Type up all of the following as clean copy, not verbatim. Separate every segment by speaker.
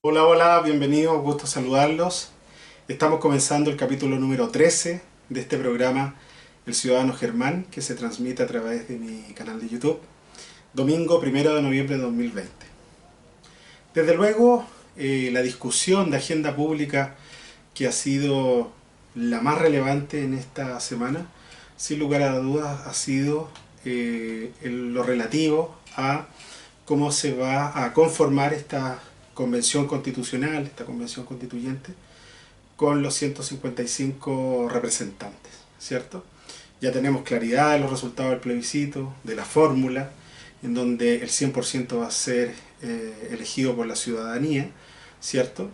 Speaker 1: Hola, hola, bienvenidos, gusto saludarlos. Estamos comenzando el capítulo número 13 de este programa El Ciudadano Germán, que se transmite a través de mi canal de YouTube, domingo 1 de noviembre de 2020. Desde luego, la discusión de agenda pública que ha sido la más relevante en esta semana, sin lugar a dudas, ha sido lo relativo a cómo se va a conformar esta convención constitucional, esta convención constituyente, con los 155 representantes, ¿cierto? Ya tenemos claridad de los resultados del plebiscito, de la fórmula, en donde el 100% va a ser elegido por la ciudadanía, ¿cierto?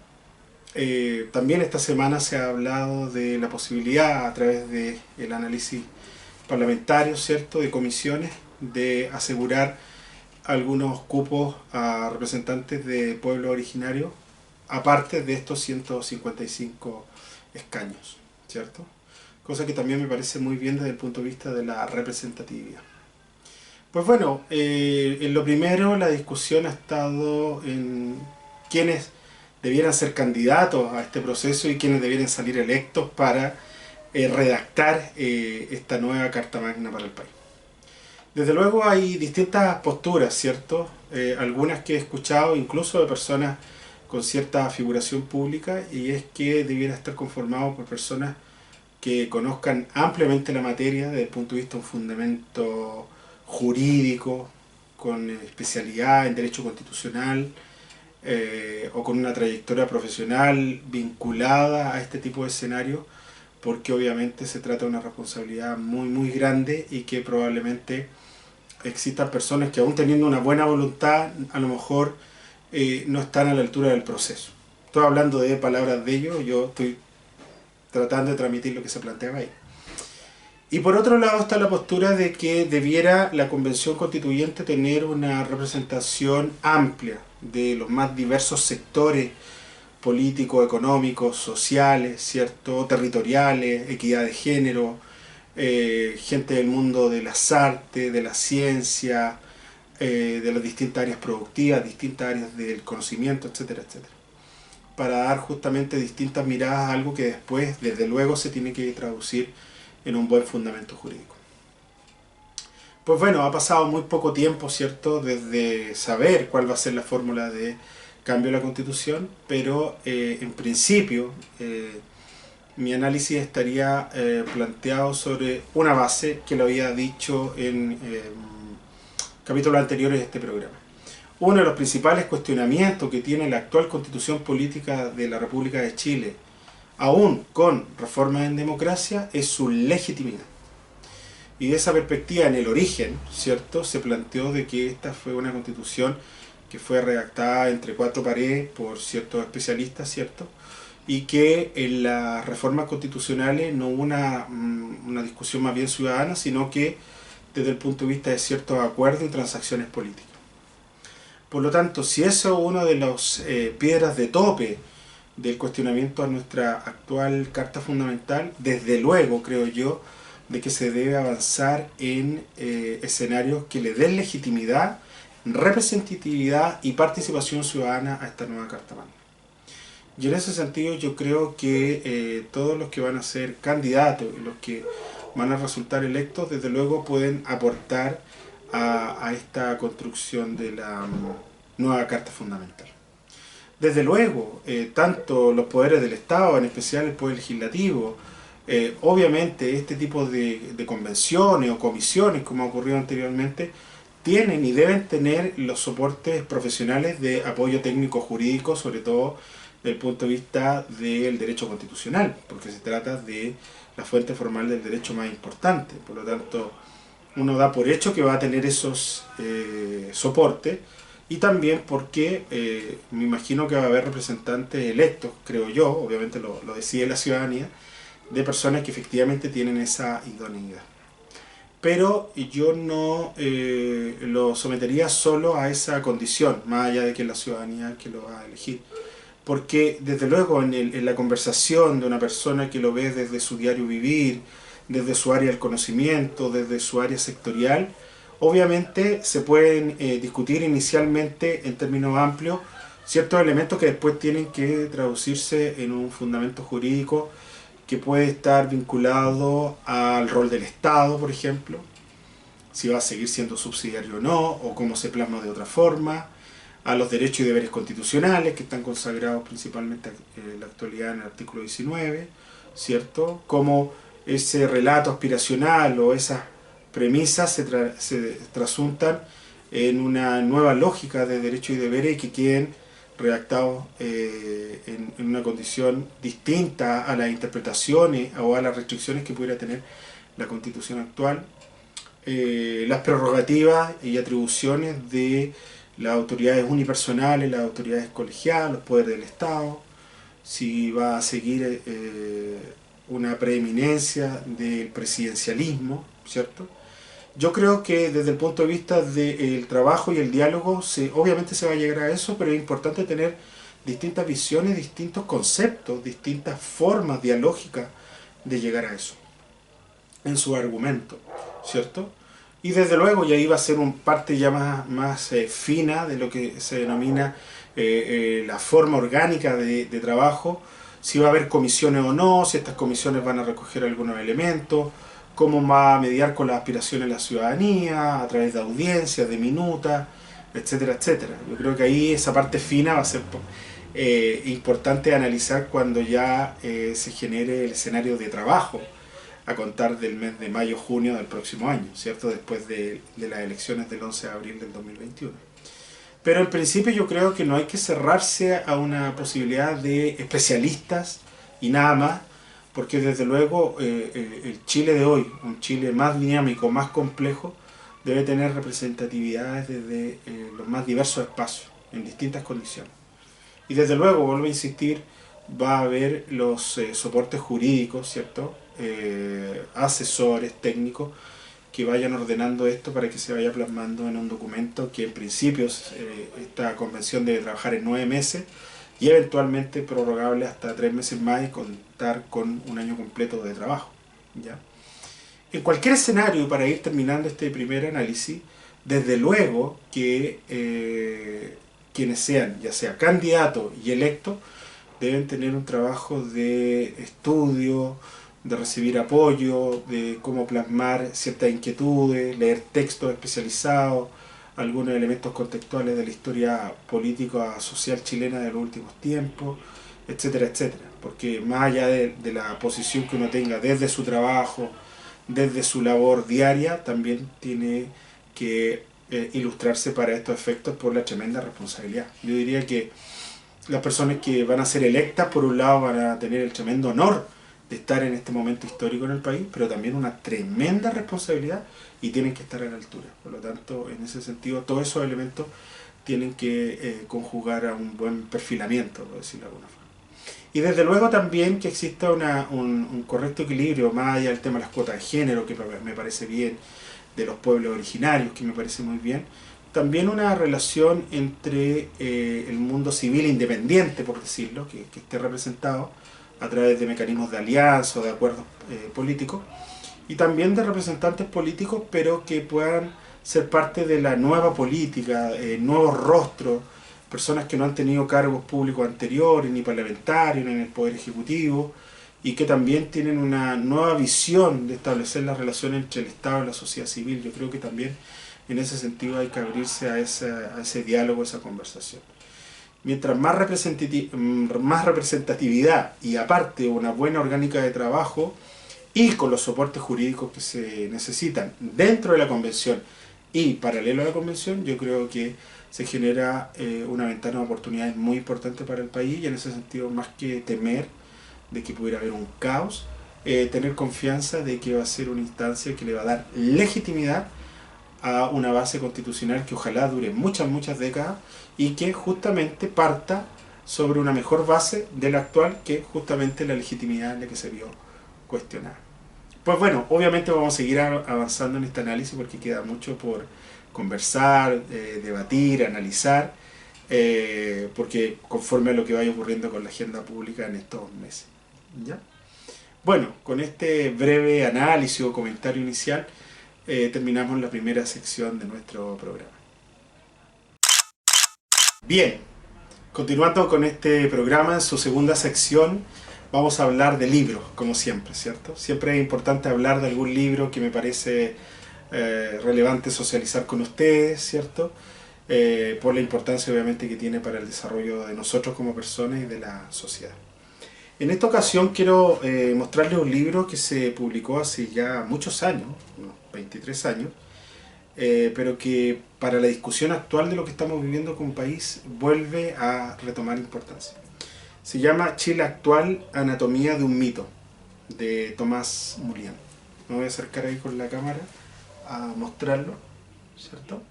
Speaker 1: También esta semana se ha hablado de la posibilidad, a través del análisis parlamentario, ¿cierto?, de comisiones, de asegurar algunos cupos a representantes de pueblos originarios, aparte de estos 155 escaños, ¿cierto? Cosa que también me parece muy bien desde el punto de vista de la representatividad. Pues bueno, en lo primero la discusión ha estado en quiénes debieran ser candidatos a este proceso y quiénes debieran salir electos para redactar esta nueva Carta Magna para el país. Desde luego hay distintas posturas, ¿cierto? Algunas que he escuchado incluso de personas con cierta figuración pública, y es que debiera estar conformado por personas que conozcan ampliamente la materia desde el punto de vista de un fundamento jurídico, con especialidad en derecho constitucional, o con una trayectoria profesional vinculada a este tipo de escenarios, porque obviamente se trata de una responsabilidad muy muy grande y que probablemente existan personas que, aún teniendo una buena voluntad, a lo mejor no están a la altura del proceso. Estoy hablando de palabras de ellos, yo estoy tratando de transmitir lo que se planteaba ahí. Y por otro lado está la postura de que debiera la Convención Constituyente tener una representación amplia de los más diversos sectores políticos, económicos, sociales, ¿cierto?, territoriales, equidad de género, gente del mundo de las artes, de la ciencia, de las distintas áreas productivas, distintas áreas del conocimiento, etcétera, etcétera, para dar justamente distintas miradas a algo que después, desde luego, se tiene que traducir en un buen fundamento jurídico. Pues bueno, ha pasado muy poco tiempo, ¿cierto?, desde saber cuál va a ser la fórmula de cambio de la Constitución, pero en principio mi análisis estaría planteado sobre una base que lo había dicho en capítulos anteriores de este programa. Uno de los principales cuestionamientos que tiene la actual Constitución Política de la República de Chile, aún con reformas en democracia, es su legitimidad. Y de esa perspectiva, en el origen, ¿cierto?, se planteó de que esta fue una constitución que fue redactada entre cuatro paredes por ciertos especialistas, ¿cierto?, y que en las reformas constitucionales no hubo una discusión más bien ciudadana, sino que desde el punto de vista de ciertos acuerdos y transacciones políticas. Por lo tanto, si eso es una de las piedras de tope del cuestionamiento a nuestra actual Carta Fundamental, desde luego creo yo de que se debe avanzar en escenarios que le den legitimidad, representatividad y participación ciudadana a esta nueva Carta Magna. Y en ese sentido yo creo que todos los que van a ser candidatos y los que van a resultar electos, desde luego pueden aportar a esta construcción de la nueva Carta Fundamental. Desde luego, tanto los poderes del Estado, en especial el Poder Legislativo, obviamente este tipo de convenciones o comisiones, como ha ocurrido anteriormente, tienen y deben tener los soportes profesionales de apoyo técnico jurídico, sobre todo desde el punto de vista del derecho constitucional, porque se trata de la fuente formal del derecho más importante. Por lo tanto, uno da por hecho que va a tener esos soportes, y también porque me imagino que va a haber representantes electos, creo yo, obviamente lo decide la ciudadanía, de personas que efectivamente tienen esa idoneidad. Pero yo no lo sometería solo a esa condición, más allá de que es la ciudadanía que lo va a elegir. Porque desde luego en la conversación de una persona que lo ve desde su diario vivir, desde su área del conocimiento, desde su área sectorial, obviamente se pueden discutir inicialmente en términos amplios ciertos elementos que después tienen que traducirse en un fundamento jurídico que puede estar vinculado al rol del Estado, por ejemplo, si va a seguir siendo subsidiario o no, o cómo se plasma de otra forma, a los derechos y deberes constitucionales que están consagrados principalmente en la actualidad en el artículo 19, ¿cierto? Cómo ese relato aspiracional o esas premisas se trasuntan en una nueva lógica de derechos y deberes y que queden redactados en una condición distinta a las interpretaciones o a las restricciones que pudiera tener la Constitución actual. Las prerrogativas y atribuciones de las autoridades unipersonales, las autoridades colegiadas, los poderes del Estado, si va a seguir una preeminencia del presidencialismo, ¿cierto? Yo creo que desde el punto de vista del trabajo y el diálogo, obviamente se va a llegar a eso, pero es importante tener distintas visiones, distintos conceptos, distintas formas dialógicas de llegar a eso, en su argumento, ¿cierto? Y desde luego, y ahí va a ser una parte ya más fina de lo que se denomina la forma orgánica de trabajo, si va a haber comisiones o no, si estas comisiones van a recoger algunos elementos, cómo va a mediar con las aspiraciones de la ciudadanía, a través de audiencias, de minutas, etcétera, etcétera. Yo creo que ahí esa parte fina va a ser importante analizar cuando ya se genere el escenario de trabajo a contar del mes de mayo-junio del próximo año, ¿cierto? Después de las elecciones del 11 de abril del 2021. Pero en principio yo creo que no hay que cerrarse a una posibilidad de especialistas y nada más, porque desde luego el Chile de hoy, un Chile más dinámico, más complejo, debe tener representatividades desde los más diversos espacios, en distintas condiciones. Y desde luego, vuelvo a insistir, va a haber los soportes jurídicos, ¿cierto? Asesores técnicos que vayan ordenando esto para que se vaya plasmando en un documento que en principio esta convención debe trabajar en 9 meses y eventualmente prorrogable hasta 3 meses más y contar con un año completo de trabajo, ¿ya? En cualquier escenario, para ir terminando este primer análisis, desde luego que quienes sean, ya sea candidatos y electos, deben tener un trabajo de estudio, de recibir apoyo, de cómo plasmar ciertas inquietudes, leer textos especializados, algunos elementos contextuales de la historia política social chilena de los últimos tiempos, etcétera, etcétera. Porque más allá de la posición que uno tenga desde su trabajo, desde su labor diaria, también tiene que ilustrarse para estos efectos por la tremenda responsabilidad. Yo diría que las personas que van a ser electas, por un lado, van a tener el tremendo honor de estar en este momento histórico en el país, pero también una tremenda responsabilidad y tienen que estar a la altura. Por lo tanto, en ese sentido, todos esos elementos tienen que conjugar a un buen perfilamiento, por decirlo de alguna forma. Y desde luego también que exista un correcto equilibrio, más allá del tema de las cuotas de género, que me parece bien, de los pueblos originarios, que me parece muy bien, también una relación entre el mundo civil independiente, por decirlo, que esté representado a través de mecanismos de alianza o de acuerdos políticos, y también de representantes políticos, pero que puedan ser parte de la nueva política, nuevos rostros, personas que no han tenido cargos públicos anteriores, ni parlamentarios, ni en el Poder Ejecutivo, y que también tienen una nueva visión de establecer las relaciones entre el Estado y la sociedad civil. Yo creo que también en ese sentido hay que abrirse a ese diálogo, a esa conversación. Mientras más representatividad y aparte una buena orgánica de trabajo y con los soportes jurídicos que se necesitan dentro de la convención y paralelo a la convención, yo creo que se genera una ventana de oportunidades muy importante para el país y en ese sentido, más que temer de que pudiera haber un caos, tener confianza de que va a ser una instancia que le va a dar legitimidad a una base constitucional que ojalá dure muchas décadas y que justamente parta sobre una mejor base de la actual, que es justamente la legitimidad en la que se vio cuestionada. Pues bueno, obviamente vamos a seguir avanzando en este análisis porque queda mucho por conversar, debatir, analizar, porque conforme a lo que vaya ocurriendo con la agenda pública en estos meses, ¿ya? Bueno, con este breve análisis o comentario inicial terminamos la primera sección de nuestro programa. Bien, Continuando con este programa, en su segunda sección, vamos a hablar de libros, como siempre, ¿cierto? Siempre es importante hablar de algún libro que me parece relevante socializar con ustedes, ¿cierto? Por la importancia, obviamente, que tiene para el desarrollo de nosotros como personas y de la sociedad. En esta ocasión quiero mostrarles un libro que se publicó hace ya muchos años, unos 23 años, pero que para la discusión actual de lo que estamos viviendo como país vuelve a retomar importancia. Se llama Chile actual, anatomía de un mito, de Tomás Mulián. Me voy a acercar ahí con la cámara a mostrarlo, ¿cierto?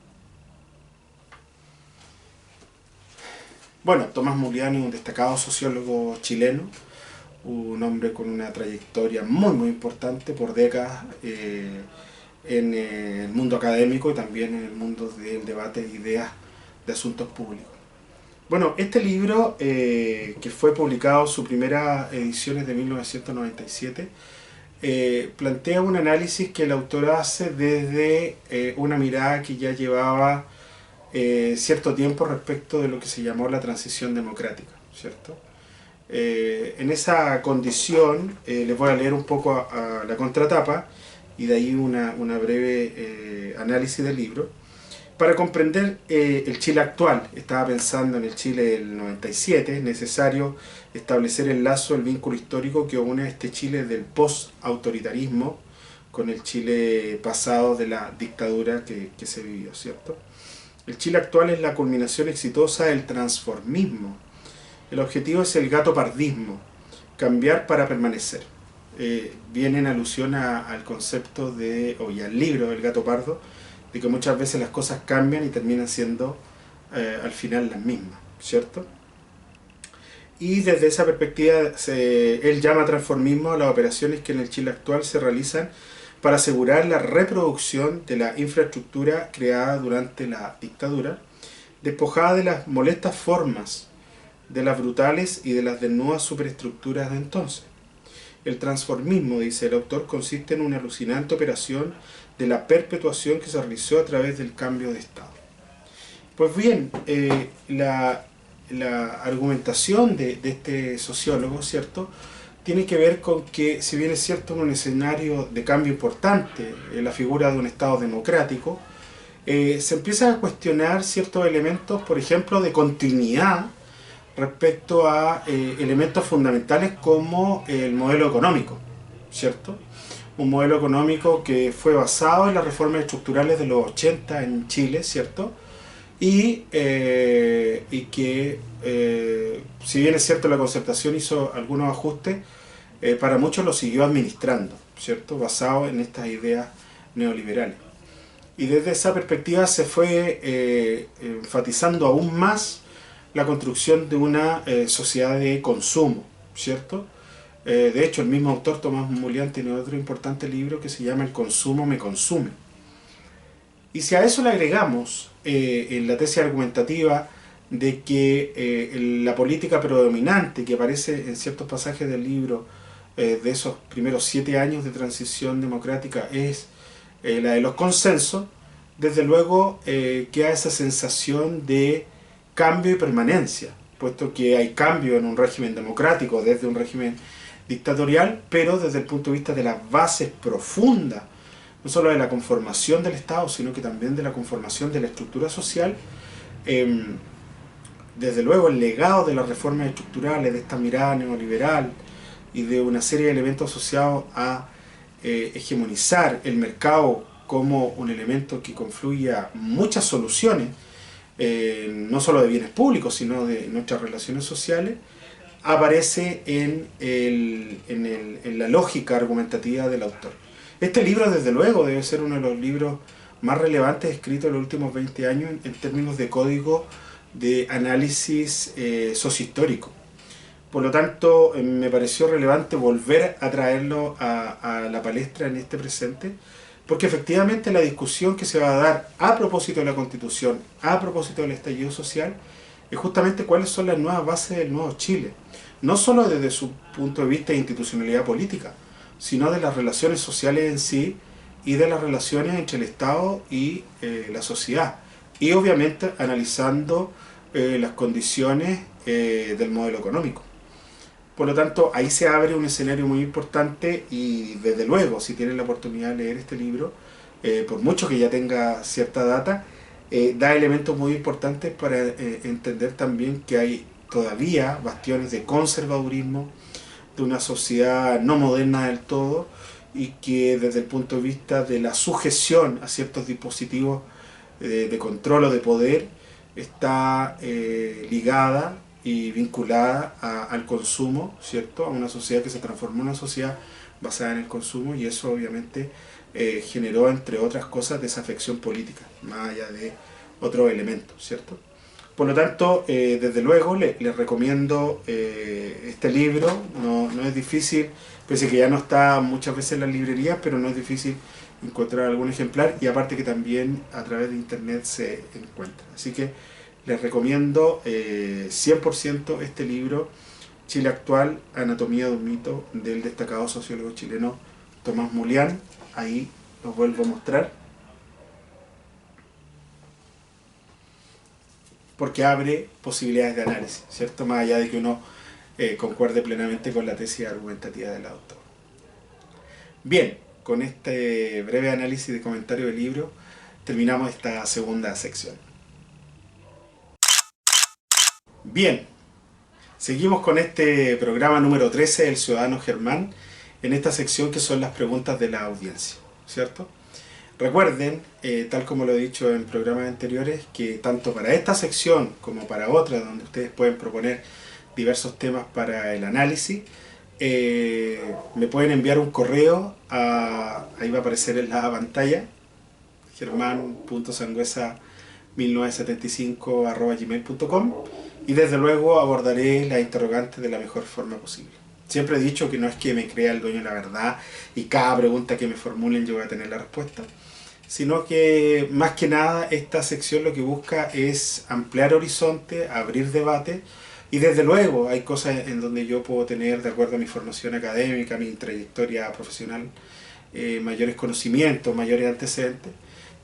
Speaker 1: Bueno, Tomás Mulián es un destacado sociólogo chileno, un hombre con una trayectoria muy importante por décadas en el mundo académico y también en el mundo del debate de ideas de asuntos públicos. Bueno, este libro, que fue publicado, su primera edición es de 1997, plantea un análisis que el autor hace desde una mirada que ya llevaba cierto tiempo respecto de lo que se llamó la transición democrática, ¿cierto? En esa condición les voy a leer un poco a la contratapa y de ahí una breve análisis del libro. Para comprender el Chile actual, estaba pensando en el Chile del 97, es necesario establecer el lazo, el vínculo histórico que une a este Chile del post-autoritarismo con el Chile pasado de la dictadura que se vivió, ¿cierto? El Chile actual es la culminación exitosa del transformismo. El objetivo es el gatopardismo, cambiar para permanecer. Viene en alusión al concepto y al libro del Gato Pardo, de que muchas veces las cosas cambian y terminan siendo al final las mismas, ¿cierto? Y desde esa perspectiva él llama transformismo a las operaciones que en el Chile actual se realizan para asegurar la reproducción de la infraestructura creada durante la dictadura, despojada de las molestas formas, de las brutales y de las desnudas superestructuras de entonces. El transformismo, dice el autor, consiste en una alucinante operación de la perpetuación que se realizó a través del cambio de Estado. Pues bien, la argumentación de este sociólogo, ¿cierto?, tiene que ver con que, si bien es cierto en un escenario de cambio importante, en la figura de un Estado democrático, se empiezan a cuestionar ciertos elementos, por ejemplo, de continuidad respecto a elementos fundamentales como el modelo económico, ¿cierto? Un modelo económico que fue basado en las reformas estructurales de los 80 en Chile, ¿cierto? Y que, si bien es cierto la Concertación hizo algunos ajustes, para muchos lo siguió administrando, ¿cierto? Basado en estas ideas neoliberales. Y desde esa perspectiva se fue enfatizando aún más la construcción de una sociedad de consumo, ¿cierto? De hecho, el mismo autor, Tomás Mulián, tiene otro importante libro que se llama El consumo me consume. Y si a eso le agregamos en la tesis argumentativa de que la política predominante que aparece en ciertos pasajes del libro de esos primeros 7 años de transición democrática es la de los consensos, desde luego queda esa sensación de cambio y permanencia, puesto que hay cambio en un régimen democrático desde un régimen dictatorial, pero desde el punto de vista de las bases profundas, no solo de la conformación del Estado, sino que también de la conformación de la estructura social. Desde luego el legado de las reformas estructurales, de esta mirada neoliberal y de una serie de elementos asociados a hegemonizar el mercado como un elemento que confluya muchas soluciones, no solo de bienes públicos, sino de nuestras relaciones sociales, aparece en la lógica argumentativa del autor. Este libro, desde luego, debe ser uno de los libros más relevantes escritos en los últimos 20 años en términos de código de análisis sociohistórico. Por lo tanto, me pareció relevante volver a traerlo a la palestra en este presente, porque efectivamente la discusión que se va a dar a propósito de la Constitución, a propósito del estallido social, es justamente cuáles son las nuevas bases del nuevo Chile. No solo desde su punto de vista de institucionalidad política, sino de las relaciones sociales en sí y de las relaciones entre el Estado y la sociedad. Y obviamente analizando las condiciones del modelo económico. Por lo tanto, ahí se abre un escenario muy importante y desde luego, si tienen la oportunidad de leer este libro, por mucho que ya tenga cierta data, da elementos muy importantes para entender también que hay todavía bastiones de conservadurismo, de una sociedad no moderna del todo, y que desde el punto de vista de la sujeción a ciertos dispositivos de control o de poder está ligada y vinculada al consumo, ¿cierto? A una sociedad que se transformó en una sociedad basada en el consumo, y eso obviamente generó, entre otras cosas, desafección política, más allá de otros elementos, ¿cierto? Por lo tanto, desde luego les recomiendo este libro. No es difícil, pese a que ya no está muchas veces en las librerías, pero no es difícil encontrar algún ejemplar, y aparte que también a través de internet se encuentra. Así que les recomiendo 100% este libro, Chile Actual, Anatomía de un mito, del destacado sociólogo chileno Tomás Mulián. Ahí los vuelvo a mostrar, porque abre posibilidades de análisis, ¿cierto? Más allá de que uno concuerde plenamente con la tesis argumentativa del autor. Bien, con este breve análisis de comentario del libro, terminamos esta segunda sección. Bien, seguimos con este programa número 13 del Ciudadano Germán, en esta sección que son las preguntas de la audiencia, ¿cierto? Recuerden, tal como lo he dicho en programas anteriores, que tanto para esta sección como para otras, donde ustedes pueden proponer diversos temas para el análisis, me pueden enviar un correo ahí va a aparecer en la pantalla, german.sangüesa1975@gmail.com, y desde luego abordaré las interrogantes de la mejor forma posible. Siempre he dicho que no es que me crea el dueño de la verdad y cada pregunta que me formulen yo voy a tener la respuesta, sino que más que nada esta sección lo que busca es ampliar horizonte, abrir debate, y desde luego hay cosas en donde yo puedo tener, de acuerdo a mi formación académica, mi trayectoria profesional, mayores conocimientos, mayores antecedentes,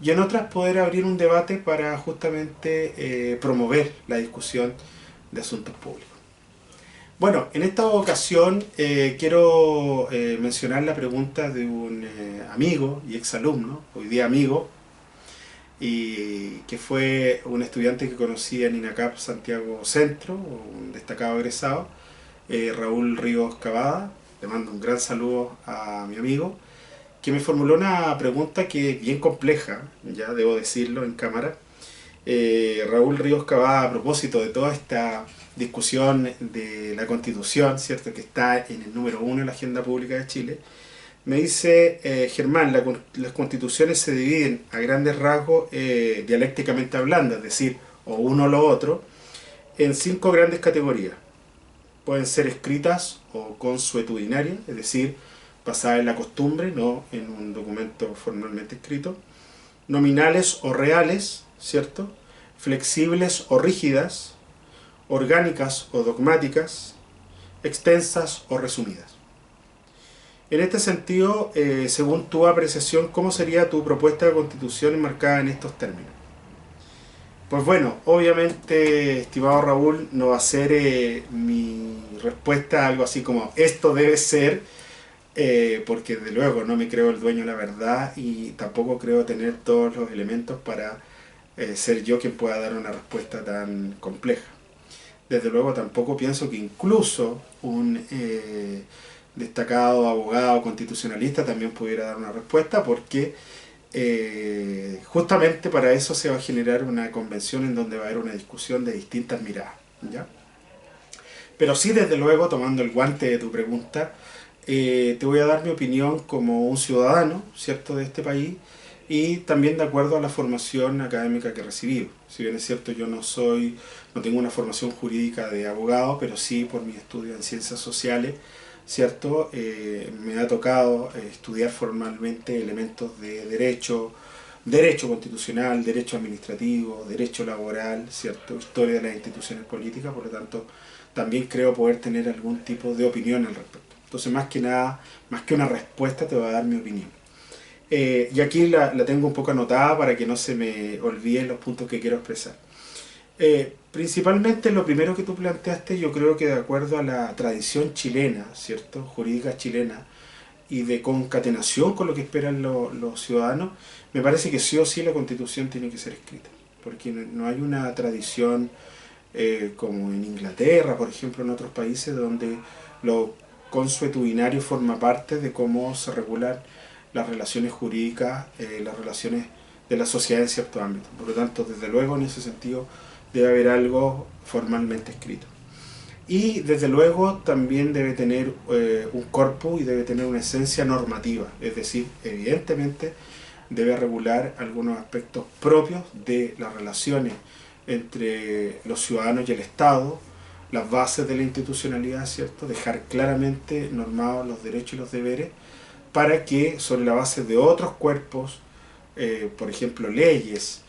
Speaker 1: y en otras poder abrir un debate para justamente promover la discusión de asuntos públicos. Bueno, en esta ocasión quiero mencionar la pregunta de un amigo y exalumno, hoy día amigo, y que fue un estudiante que conocí en INACAP Santiago Centro, un destacado egresado, Raúl Ríos Cavada. Le mando un gran saludo a mi amigo, que me formuló una pregunta que es bien compleja, ya debo decirlo en cámara. Raúl Ríos Cavada, a propósito de toda esta discusión de la Constitución, ¿cierto?, que está en el número 1 de la agenda pública de Chile, me dice, Germán, las constituciones se dividen a grandes rasgos, dialécticamente hablando, es decir, o uno o lo otro, en 5 grandes categorías. Pueden ser escritas o consuetudinarias, es decir, basadas en la costumbre, no en un documento formalmente escrito; nominales o reales, ¿cierto?; flexibles o rígidas; orgánicas o dogmáticas; extensas o resumidas. En este sentido, según tu apreciación, ¿cómo sería tu propuesta de constitución enmarcada en estos términos? Pues bueno, obviamente, estimado Raúl, no va a ser mi respuesta algo así como esto debe ser, porque desde luego no me creo el dueño de la verdad y tampoco creo tener todos los elementos para ser yo quien pueda dar una respuesta tan compleja. Desde luego tampoco pienso que incluso un destacado abogado constitucionalista también pudiera dar una respuesta, porque justamente para eso se va a generar una convención en donde va a haber una discusión de distintas miradas, ¿ya? Pero sí, desde luego, tomando el guante de tu pregunta, te voy a dar mi opinión como un ciudadano, ¿cierto?, de este país, y también de acuerdo a la formación académica que he recibido. Si bien es cierto, yo no tengo una formación jurídica de abogado, pero sí por mi estudio en ciencias sociales, ¿cierto? Me ha tocado estudiar formalmente elementos de derecho constitucional, derecho administrativo, derecho laboral, ¿cierto?, historia de las instituciones políticas. Por lo tanto, también creo poder tener algún tipo de opinión al respecto. Entonces, más que nada, más que una respuesta, te voy a dar mi opinión. Y aquí la tengo un poco anotada para que no se me olviden los puntos que quiero expresar. Principalmente lo primero que tú planteaste, yo creo que de acuerdo a la tradición chilena, ¿cierto? Jurídica chilena, y de concatenación con lo que esperan los ciudadanos, me parece que sí o sí la Constitución tiene que ser escrita, porque no hay una tradición como en Inglaterra, por ejemplo, en otros países, donde lo consuetudinario forma parte de cómo se regulan las relaciones jurídicas, las relaciones de la sociedad en ciertos ámbitos. Por lo tanto, desde luego, en ese sentido, debe haber algo formalmente escrito. Y desde luego también debe tener un corpus y debe tener una esencia normativa, es decir, evidentemente debe regular algunos aspectos propios de las relaciones entre los ciudadanos y el Estado, las bases de la institucionalidad, ¿cierto? Dejar claramente normados los derechos y los deberes para que sobre la base de otros cuerpos, por ejemplo leyes,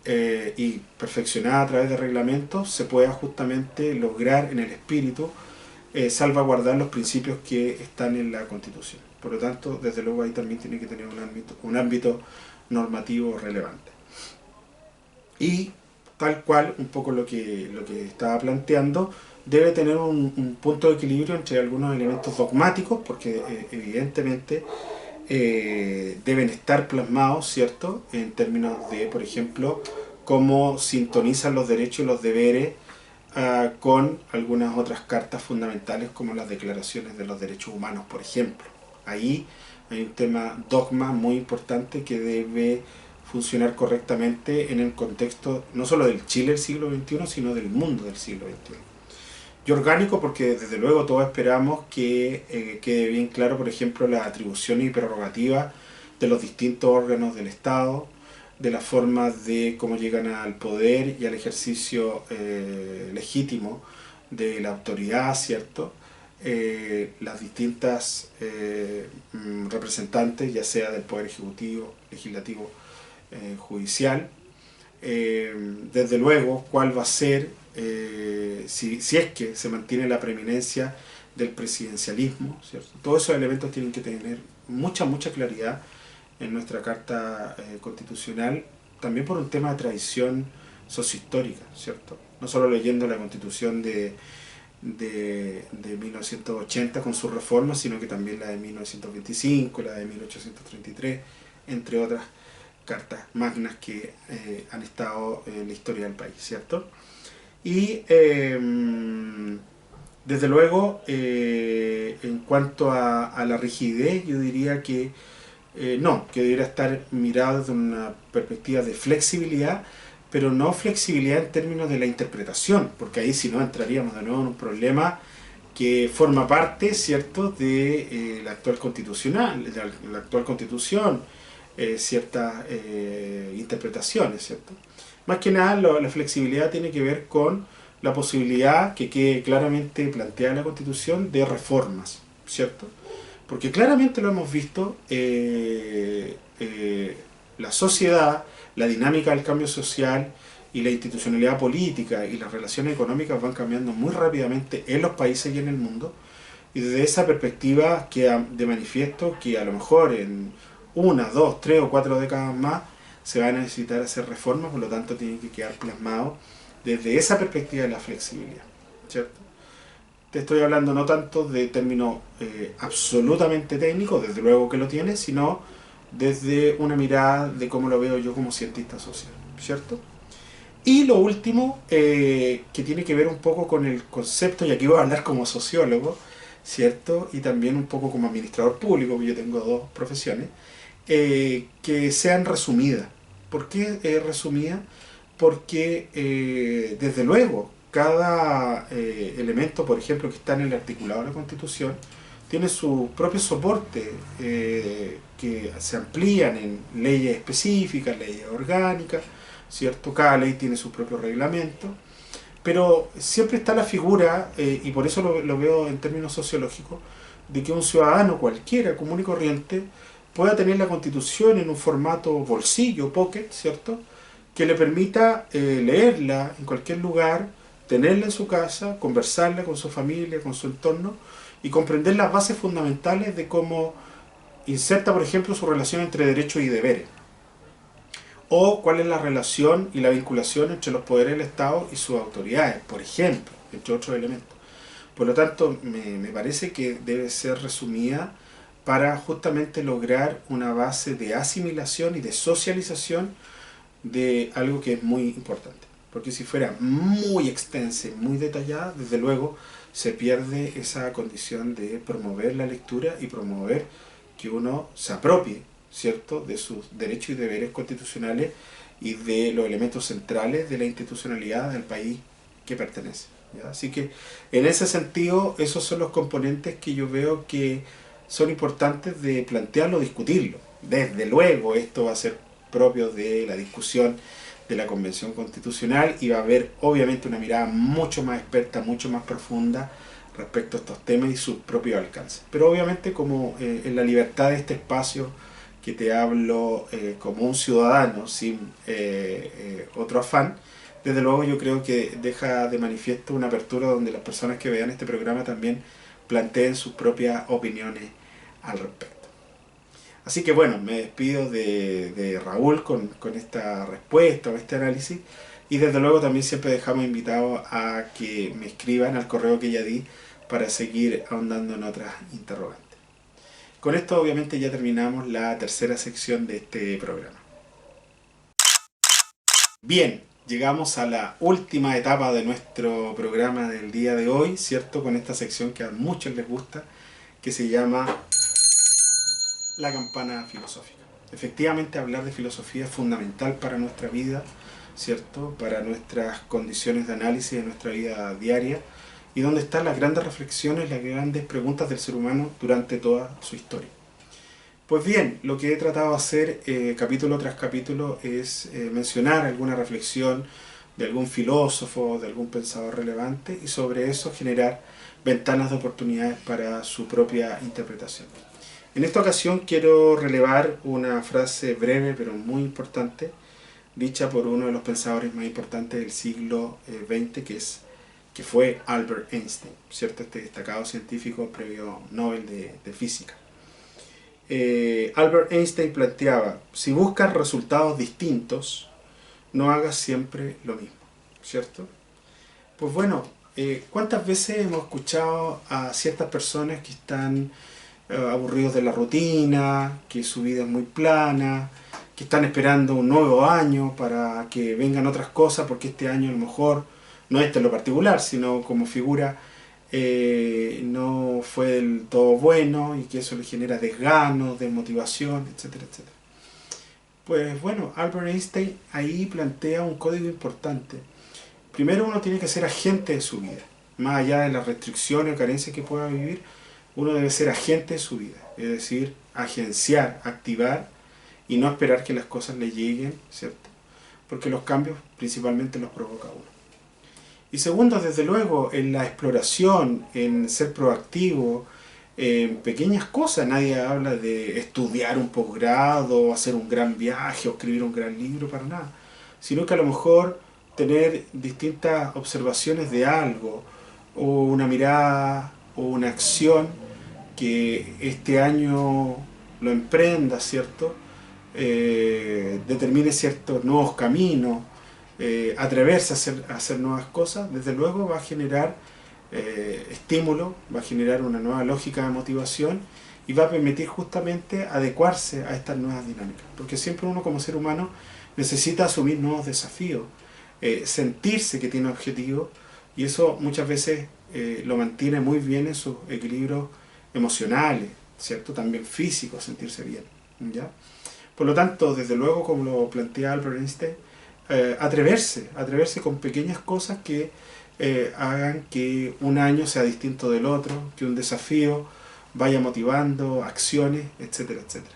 Speaker 1: y perfeccionada a través de reglamentos, se pueda justamente lograr en el espíritu salvaguardar los principios que están en la Constitución. Por lo tanto, desde luego ahí también tiene que tener un ámbito normativo relevante. Y tal cual, un poco lo que estaba planteando, debe tener un punto de equilibrio entre algunos elementos dogmáticos, porque evidentemente deben estar plasmados, ¿cierto?, en términos de, por ejemplo, cómo sintonizan los derechos y los deberes con algunas otras cartas fundamentales como las declaraciones de los derechos humanos, por ejemplo. Ahí hay un tema dogma muy importante que debe funcionar correctamente en el contexto no solo del Chile del siglo XXI, sino del mundo del siglo XXI. Y orgánico porque desde luego todos esperamos que quede bien claro, por ejemplo, las atribuciones y prerrogativas de los distintos órganos del Estado, de las formas de cómo llegan al poder y al ejercicio legítimo de la autoridad, ¿cierto? Las distintas representantes, ya sea del Poder Ejecutivo, Legislativo, Judicial. Desde luego, cuál va a ser, si es que se mantiene la preeminencia del presidencialismo, ¿cierto? Todos esos elementos tienen que tener mucha claridad en nuestra Carta Constitucional, también por un tema de tradición sociohistórica, ¿cierto? No solo leyendo la Constitución de 1980 con sus reformas, sino que también la de 1925, la de 1833, entre otras cartas magnas que han estado en la historia del país, ¿cierto? Y desde luego, en cuanto a la rigidez, yo diría que no, que debería estar mirado desde una perspectiva de flexibilidad, pero no flexibilidad en términos de la interpretación, porque ahí si no entraríamos de nuevo en un problema que forma parte, ¿cierto?, de la actual constitucional, de la actual constitución, ciertas interpretaciones, ¿cierto? Más que nada la flexibilidad tiene que ver con la posibilidad que quede claramente planteada en la Constitución de reformas, ¿cierto? Porque claramente lo hemos visto, la sociedad, la dinámica del cambio social y la institucionalidad política y las relaciones económicas van cambiando muy rápidamente en los países y en el mundo, y desde esa perspectiva queda de manifiesto que a lo mejor en 1, 2, 3 o 4 décadas más se va a necesitar hacer reformas, por lo tanto tiene que quedar plasmado desde esa perspectiva de la flexibilidad, ¿cierto? Te estoy hablando no tanto de términos absolutamente técnicos, desde luego que lo tiene, sino desde una mirada de cómo lo veo yo como cientista social, ¿cierto? Y lo último, que tiene que ver un poco con el concepto, y aquí voy a hablar como sociólogo, ¿cierto? Y también un poco como administrador público, porque yo tengo dos profesiones, que sean resumidas. ¿Por qué resumidas? Porque desde luego cada elemento, por ejemplo, que está en el articulado de la Constitución, tiene su propio soporte que se amplían en leyes específicas, leyes orgánicas, ¿cierto? Cada ley tiene su propio reglamento, pero siempre está la figura, y por eso lo veo en términos sociológicos, de que un ciudadano cualquiera, común y corriente, pueda tener la Constitución en un formato bolsillo, pocket, ¿cierto?, que le permita leerla en cualquier lugar, tenerla en su casa, conversarla con su familia, con su entorno, y comprender las bases fundamentales de cómo inserta, por ejemplo, su relación entre derechos y deberes. o cuál es la relación y la vinculación entre los poderes del Estado y sus autoridades, por ejemplo, entre otros elementos. Por lo tanto, me parece que debe ser resumida para justamente lograr una base de asimilación y de socialización de algo que es muy importante. Porque si fuera muy extensa y muy detallada, desde luego se pierde esa condición de promover la lectura y promover que uno se apropie, ¿cierto?, de sus derechos y deberes constitucionales y de los elementos centrales de la institucionalidad del país que pertenece, ¿ya? Así que en ese sentido, esos son los componentes que yo veo que son importantes de plantearlo, discutirlo. Desde luego esto va a ser propio de la discusión de la Convención Constitucional y va a haber obviamente una mirada mucho más experta, mucho más profunda respecto a estos temas y sus propios alcances. Pero obviamente como en la libertad de este espacio que te hablo como un ciudadano sin otro afán, desde luego yo creo que deja de manifiesto una apertura donde las personas que vean este programa también planteen sus propias opiniones al respecto. Así que bueno, me despido de Raúl con esta respuesta o este análisis, y desde luego también siempre dejamos invitados a que me escriban al correo que ya di para seguir ahondando en otras interrogantes. Con esto obviamente ya terminamos la tercera sección de este programa. Bien, llegamos a la última etapa de nuestro programa del día de hoy, ¿cierto? Con esta sección que a muchos les gusta, que se llama la campana filosófica. Efectivamente, hablar de filosofía es fundamental para nuestra vida, ¿cierto?, para nuestras condiciones de análisis de nuestra vida diaria, y donde están las grandes reflexiones, las grandes preguntas del ser humano durante toda su historia. Pues bien, lo que he tratado de hacer capítulo tras capítulo es mencionar alguna reflexión de algún filósofo, de algún pensador relevante, y sobre eso generar ventanas de oportunidades para su propia interpretación. En esta ocasión quiero relevar una frase breve pero muy importante, dicha por uno de los pensadores más importantes del siglo XX, que fue Albert Einstein, ¿cierto? Este destacado científico premio Nobel de Física. Albert Einstein planteaba: si buscas resultados distintos, no hagas siempre lo mismo, ¿cierto? Pues bueno, ¿cuántas veces hemos escuchado a ciertas personas que están aburridos de la rutina, que su vida es muy plana, que están esperando un nuevo año para que vengan otras cosas, porque este año a lo mejor, no este en lo particular, sino como figura, no fue del todo bueno y que eso le genera desgano, desmotivación, etcétera, etcétera? Pues bueno, Albert Einstein ahí plantea un código importante. Primero, uno tiene que ser agente de su vida. Más allá de las restricciones o carencias que pueda vivir, uno debe ser agente de su vida, es decir, agenciar, activar y no esperar que las cosas le lleguen, ¿cierto? Porque los cambios principalmente los provoca uno. Y segundo, desde luego, en la exploración, en ser proactivo, en pequeñas cosas. Nadie habla de estudiar un posgrado, hacer un gran viaje o escribir un gran libro, para nada. Sino que a lo mejor tener distintas observaciones de algo, o una mirada, o una acción que este año lo emprenda, ¿cierto? Determine ciertos nuevos caminos, atreverse a hacer nuevas cosas, desde luego va a generar estímulo, va a generar una nueva lógica de motivación y va a permitir justamente adecuarse a estas nuevas dinámicas. Porque siempre uno como ser humano necesita asumir nuevos desafíos, sentirse que tiene objetivos, y eso muchas veces lo mantiene muy bien en sus equilibrios emocionales, ¿cierto? También físicos, sentirse bien, ¿ya? Por lo tanto, desde luego, como lo plantea Albert Einstein, atreverse con pequeñas cosas que hagan que un año sea distinto del otro, que un desafío vaya motivando acciones, etcétera, etcétera.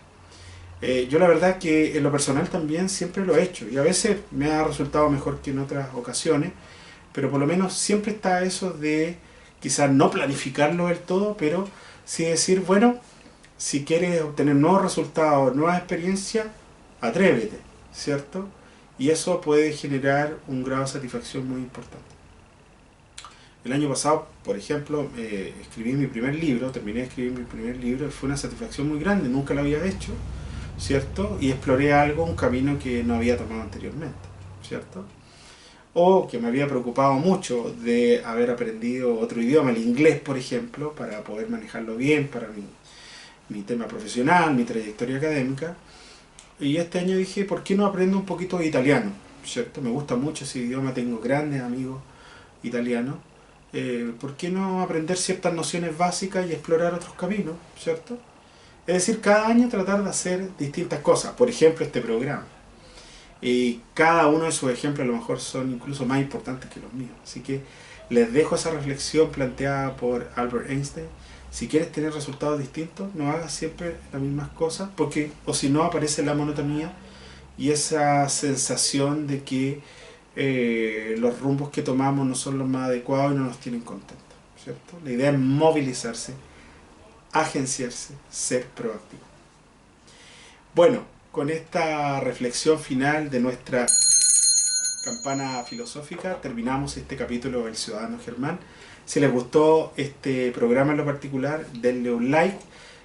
Speaker 1: Yo la verdad que en lo personal también siempre lo he hecho, y a veces me ha resultado mejor que en otras ocasiones, pero por lo menos siempre está eso de quizás no planificarlo del todo, pero sí decir, bueno, si quieres obtener nuevos resultados, nuevas experiencias, atrévete, ¿cierto? Y eso puede generar un grado de satisfacción muy importante. El año pasado, por ejemplo, escribí mi primer libro, terminé de escribir mi primer libro, y fue una satisfacción muy grande, nunca lo había hecho, ¿cierto? Y exploré algo, un camino que no había tomado anteriormente, ¿cierto? O que me había preocupado mucho de haber aprendido otro idioma, el inglés, por ejemplo, para poder manejarlo bien para mi tema profesional, mi trayectoria académica. Y este año dije, ¿por qué no aprendo un poquito de italiano? ¿Cierto? Me gusta mucho ese idioma, tengo grandes amigos italianos. ¿Por qué no aprender ciertas nociones básicas y explorar otros caminos? ¿Cierto? Es decir, cada año tratar de hacer distintas cosas. Por ejemplo, este programa. Y cada uno de sus ejemplos a lo mejor son incluso más importantes que los míos. Así que les dejo esa reflexión planteada por Albert Einstein. Si quieres tener resultados distintos, no hagas siempre las mismas cosas, porque o si no aparece la monotonía y esa sensación de que los rumbos que tomamos no son los más adecuados y no nos tienen contentos, ¿cierto? La idea es movilizarse, agenciarse, ser proactivo. Bueno, con esta reflexión final de nuestra campana filosófica terminamos este capítulo del Ciudadano Germán. Si les gustó este programa en lo particular, denle un like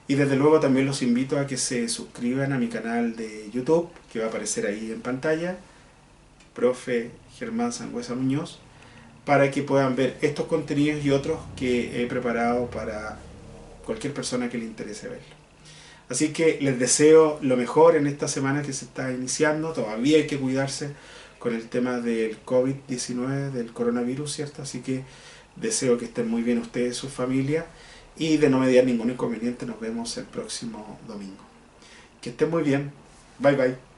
Speaker 1: y desde luego también los invito a que se suscriban a mi canal de YouTube, que va a aparecer ahí en pantalla, Profe Germán Sangüesa Muñoz, para que puedan ver estos contenidos y otros que he preparado para cualquier persona que le interese verlo. Así que les deseo lo mejor en esta semana que se está iniciando. Todavía hay que cuidarse con el tema del COVID-19, del coronavirus, ¿cierto? Así que deseo que estén muy bien ustedes, sus familias, y de no mediar ningún inconveniente nos vemos el próximo domingo. Que estén muy bien. Bye bye.